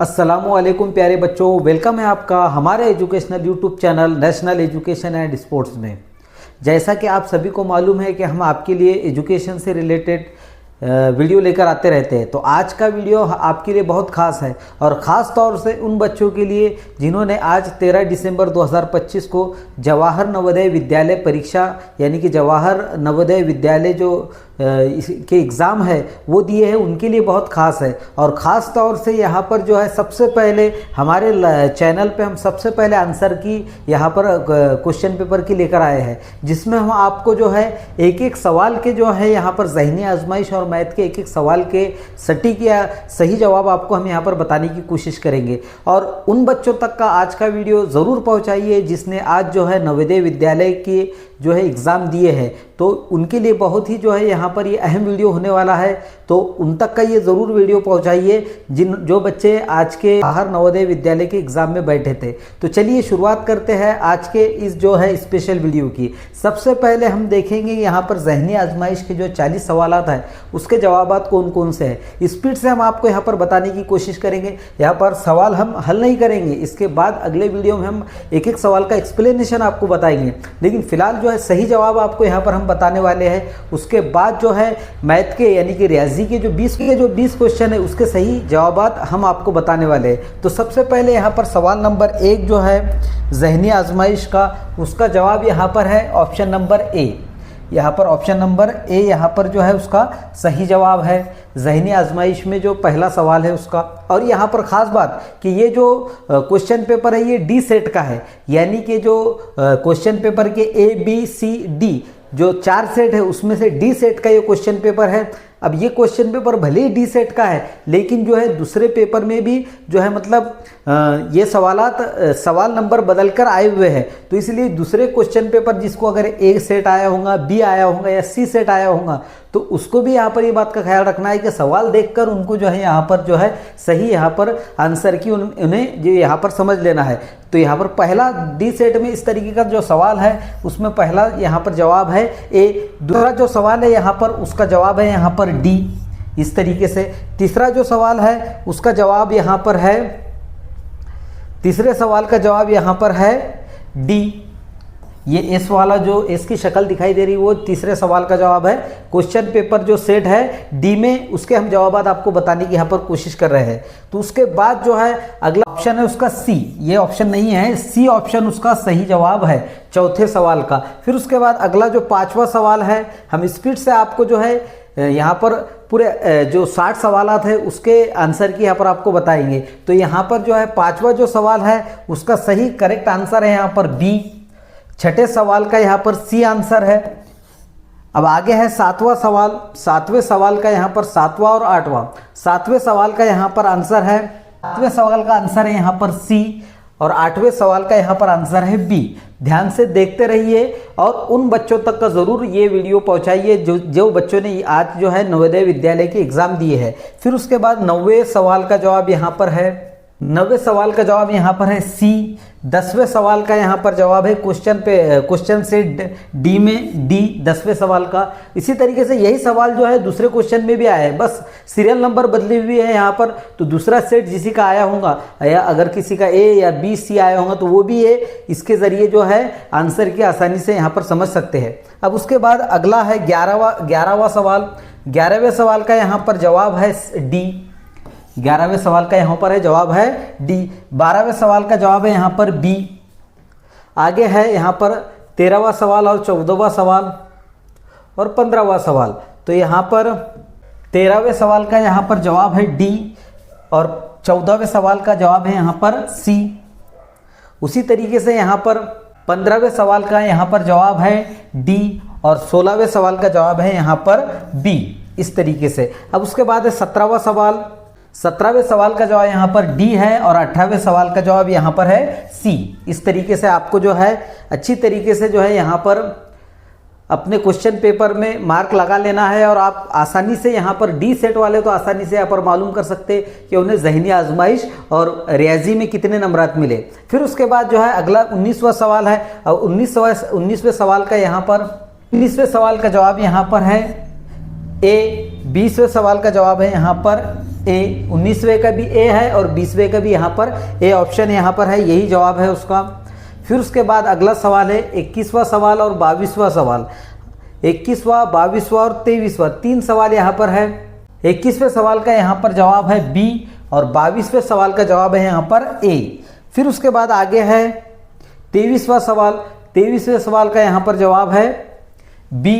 अस्सलामुअलैकुम प्यारे बच्चों, वेलकम है आपका हमारे educational YouTube channel national education and sports में। जैसा कि आप सभी को मालूम है कि हम आपके लिए एजुकेशन से रिलेटेड वीडियो लेकर आते रहते हैं। तो आज का वीडियो आपके लिए बहुत ख़ास है और ख़ास तौर से उन बच्चों के लिए जिन्होंने आज 13 दिसंबर 2025 को जवाहर नवोदय विद्यालय परीक्षा यानी कि जवाहर नवोदय विद्यालय जो के एग्ज़ाम है वो दिए हैं, उनके लिए बहुत ख़ास है। और ख़ास तौर से यहाँ पर जो है सबसे पहले हमारे चैनल पे हम सबसे पहले आंसर की यहाँ पर क्वेश्चन पेपर की लेकर आए हैं, जिसमें हम आपको जो है एक एक सवाल के जो है यहाँ पर ज़हनी आजमाइश और मैथ के एक एक सवाल के सटीक या सही जवाब आपको हम यहाँ पर बताने की कोशिश करेंगे। और उन बच्चों तक का आज का वीडियो ज़रूर पहुँचाइए जिसने आज जो है नवोदय विद्यालय के जो है एग्ज़ाम दिए हैं, तो उनके लिए बहुत ही जो है यहाँ पर ये अहम वीडियो होने वाला है। तो उन तक का ये ज़रूर वीडियो पहुँचाइए जो बच्चे आज के जवाहर नवोदय विद्यालय के एग्ज़ाम में बैठे थे। तो चलिए शुरुआत करते हैं आज के इस जो है स्पेशल वीडियो की। सबसे पहले हम देखेंगे यहाँ पर ज़हनी आजमाइश के जो 40 सवालात हैं उसके जवाबात कौन कौन से हैं। स्पीड से हम आपको यहाँ पर बताने की कोशिश करेंगे। यहाँ पर सवाल हम हल नहीं करेंगे, इसके बाद अगले वीडियो में हम एक एक सवाल का एक्सप्लेनेशन आपको बताएंगे, लेकिन फिलहाल जो है सही जवाब आपको यहाँ पर हम बताने वाले हैं। उसके बाद जो है मैथ के यानी कि रियाजी के जो 20 क्वेश्चन है उसके सही जवाबात हम आपको बताने वाले हैं। तो सबसे पहले यहाँ पर सवाल नंबर 1 जो है ज़हनी आजमाइश का, उसका जवाब यहाँ पर है ऑप्शन नंबर ए। यहाँ पर ऑप्शन नंबर ए यहाँ पर जो है उसका सही जवाब है ज़हनी आजमाइश में जो पहला सवाल है उसका। और यहाँ पर ख़ास बात कि ये जो क्वेश्चन पेपर है ये डी सेट का है, यानी कि जो क्वेश्चन पेपर के ABCD जो 4 सेट है उसमें से डी सेट का ये क्वेश्चन पेपर है। अब ये क्वेश्चन पेपर भले ही डी सेट का है, लेकिन जो है दूसरे पेपर में भी जो है मतलब ये सवाल नंबर बदल कर आए हुए हैं। तो इसलिए दूसरे क्वेश्चन पेपर जिसको अगर ए सेट आया होगा, बी आया होगा या सी सेट आया होगा, तो उसको भी यहाँ पर ये बात का ख्याल रखना है कि सवाल देखकर उनको जो है यहाँ पर जो है सही यहाँ पर आंसर की उन्हें जो यहाँ पर समझ लेना है। तो यहाँ पर पहला डी सेट में इस तरीके का जो सवाल है उसमें पहला यहाँ पर जवाब है ए। दूसरा जो सवाल है यहाँ पर उसका जवाब है यहाँ पर डी, इस तरीके से। तीसरा जो सवाल है उसका जवाब यहाँ पर है, तीसरे सवाल का जवाब यहाँ पर है डी। ये एस वाला जो एस की शक्ल दिखाई दे रही है वो तीसरे सवाल का जवाब है। क्वेश्चन पेपर जो सेट है डी में उसके हम जवाब आपको बताने की यहाँ पर कोशिश कर रहे हैं। तो उसके बाद जो है अगला ऑप्शन है उसका सी, ये ऑप्शन नहीं है, सी ऑप्शन उसका सही जवाब है चौथे सवाल का। फिर उसके बाद अगला जो 5वां सवाल है, हम स्पीड से आपको जो है यहाँ पर पूरे जो 60 सवालात है उसके आंसर की यहाँ पर आपको बताएंगे। तो यहाँ पर जो है 5वां जो सवाल है उसका सही करेक्ट आंसर है यहाँ पर बी। छठे सवाल का यहाँ पर सी आंसर है। अब आगे है 7वां सवाल। 7वें सवाल का यहाँ पर 7वां और 8वां। 7वें सवाल का यहाँ पर आंसर है, 7वें सवाल का आंसर है यहाँ पर सी और 8वें सवाल का यहाँ पर आंसर है बी। ध्यान से देखते रहिए और उन बच्चों तक का ज़रूर ये वीडियो पहुँचाइए जो बच्चों ने आज जो है नवोदय विद्यालय के एग्ज़ाम दिए हैं। फिर उसके बाद 9वें सवाल का जवाब यहाँ पर है, 9वें सवाल का जवाब यहाँ पर है सी। 10वें सवाल का यहाँ पर जवाब है क्वेश्चन से डी में डी 10वें सवाल का। इसी तरीके से यही सवाल जो है दूसरे क्वेश्चन में भी आया है, बस सीरियल नंबर बदली हुई है यहाँ पर। तो दूसरा सेट जिसी का आया होगा या अगर किसी का ए या बी सी आया होगा तो वो भी ए, इसके ज़रिए जो है आंसर की आसानी से यहाँ पर समझ सकते हैं। अब उसके बाद अगला है 11वां सवाल। 11वें सवाल का यहाँ पर जवाब है डी। 11वें सवाल का यहाँ पर है जवाब है डी। 12वें सवाल का जवाब है यहाँ पर बी। आगे है यहाँ पर 13वां सवाल और 14वां सवाल और 15वां सवाल। तो यहाँ पर 13वें सवाल का यहाँ पर जवाब है डी और 14वें सवाल का जवाब है यहाँ पर सी। उसी तरीके से यहाँ पर 15वें सवाल का यहाँ पर जवाब है डी और 16वें सवाल का जवाब है यहाँ पर बी, इस तरीके से। अब उसके बाद है 17वां सवाल। 17वें सवाल का जवाब यहाँ पर डी है और 18वें सवाल का जवाब यहाँ पर है सी। इस तरीके से आपको जो है अच्छी तरीके से जो है यहाँ पर अपने क्वेश्चन पेपर में मार्क लगा लेना है और आप आसानी से यहाँ पर डी सेट वाले तो आसानी से यहाँ पर मालूम कर सकते कि उन्हें ज़हनी आजमाइश और रियाजी में कितने नंबरात मिले। फिर उसके बाद जो है अगला 19वां सवाल है और 19वें सवाल का यहाँ पर 19वें सवाल का जवाब यहाँ पर है ए। 20वें सवाल का जवाब है यहाँ पर ए, 19वें का भी ए है और 20वें का भी यहाँ पर ए ऑप्शन यहाँ पर है, यही जवाब है उसका। फिर उसके बाद अगला सवाल है 21वां सवाल और 22वां सवाल। 21वां, 22वां और 23वां, 3 सवाल यहाँ पर है। 21वें सवाल का यहाँ पर जवाब है बी और 22वें सवाल का जवाब है यहाँ पर ए। फिर उसके बाद आगे है 23वां सवाल। 23वें सवाल का यहाँ पर जवाब है बी।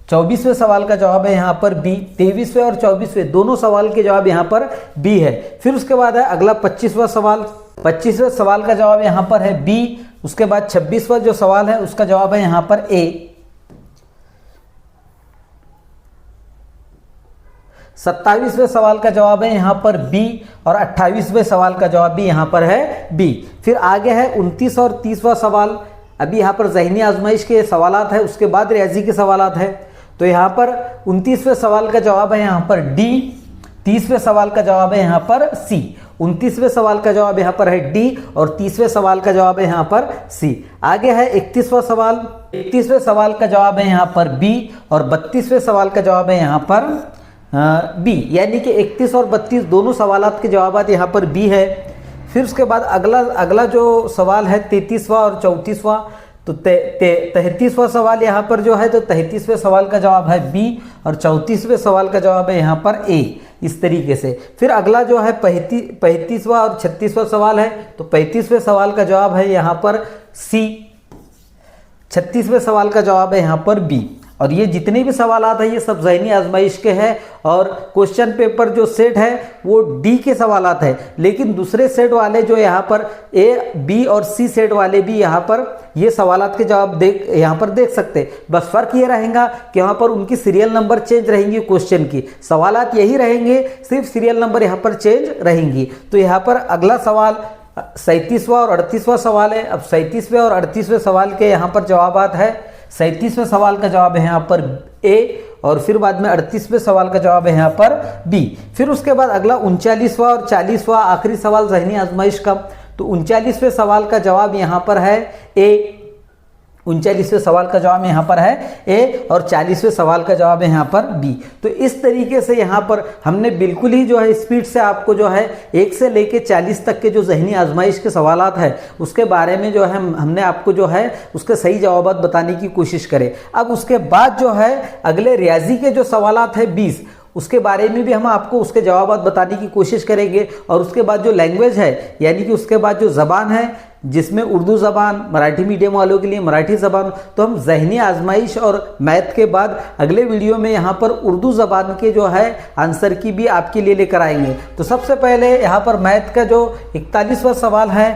24वें सवाल का जवाब है यहाँ पर बी। 23वें और 24वें दोनों सवाल के जवाब यहाँ पर बी है। फिर उसके बाद है अगला 25वां सवाल। 25वें सवाल का जवाब यहाँ पर है बी। उसके बाद 26वां जो सवाल है उसका जवाब है यहाँ पर ए। 27वें सवाल का जवाब है यहाँ पर बी और 28वें सवाल का जवाब भी यहाँ पर है बी। फिर आगे है 29 और 30वां सवाल। अभी यहाँ पर ज़हनी आजमाइश के सवालात है, उसके बाद रियाजी के सवालात है। तो यहाँ पर 29वें सवाल का जवाब है यहाँ पर डी। 30वें सवाल का जवाब है यहाँ पर सी। 29वें सवाल का जवाब यहाँ पर है डी और 30वें सवाल का जवाब है यहाँ पर सी। आगे है 31वां सवाल। 31वें सवाल का जवाब है यहाँ पर बी और 32वें सवाल का जवाब है यहाँ पर बी, यानी कि 31 और 32 दोनों सवालात के जवाब यहाँ पर बी है। फिर उसके बाद अगला जो सवाल है 33वां और 34वां। तो 33वां सवाल यहाँ पर जो है, तो 33वें सवाल का जवाब है बी और 34वें सवाल का जवाब है यहाँ पर ए, इस तरीके से। फिर अगला जो है 35वां और 36वां सवाल है। तो 35वें सवाल का जवाब है यहाँ पर सी। 36वें सवाल का जवाब है यहाँ पर बी। और ये जितने भी सवालात हैं ये सब ज़हनी आजमाइश के हैं और क्वेश्चन पेपर जो सेट है वो डी के सवालात है। लेकिन दूसरे सेट वाले जो यहाँ पर ए, बी और सी सेट वाले भी यहाँ पर ये सवालात के जवाब यहाँ पर देख सकते। बस फ़र्क ये रहेगा कि यहाँ पर उनकी सीरियल नंबर चेंज रहेंगी, क्वेश्चन की सवालात यही रहेंगे, सिर्फ सीरियल नंबर यहाँ पर चेंज रहेंगी। तो यहाँ पर अगला सवाल 37वां और 38वां सवाल है। अब 37वें और 38वें सवाल के यहाँ पर जवाबात है। 37वें सवाल का जवाब है यहाँ पर ए और फिर बाद में 38वें सवाल का जवाब है यहाँ पर बी। फिर उसके बाद अगला 39वां और 40वां आखिरी सवाल ज़हनी आजमाइश का। तो 39वें सवाल का जवाब यहाँ पर है ए। 39वें सवाल का जवाब यहाँ पर है ए और 40वें सवाल का जवाब है यहाँ पर बी। तो इस तरीके से यहाँ पर हमने बिल्कुल ही जो है स्पीड से आपको जो है 1 से लेके 40 तक के जो ज़हनी आजमाइश के सवालात है उसके बारे में जो है हमने आपको जो है उसके सही जवाब बताने की कोशिश करे। अब उसके बाद जो है अगले रियाजी के जो सवालात है 20, उसके बारे में भी हम आपको उसके जवाब बताने की कोशिश करेंगे। और उसके बाद जो लैंग्वेज है, यानी कि उसके बाद जो ज़बान है, जिसमें उर्दू ज़बान, मराठी मीडियम वालों के लिए मराठी ज़बान, तो हम ज़हनी आजमाइश और मैथ के बाद अगले वीडियो में यहाँ पर उर्दू ज़बान के जो है आंसर की भी आपके लिए लेकर आएंगे। तो सबसे पहले यहाँ पर मैथ का जो 41वां सवाल है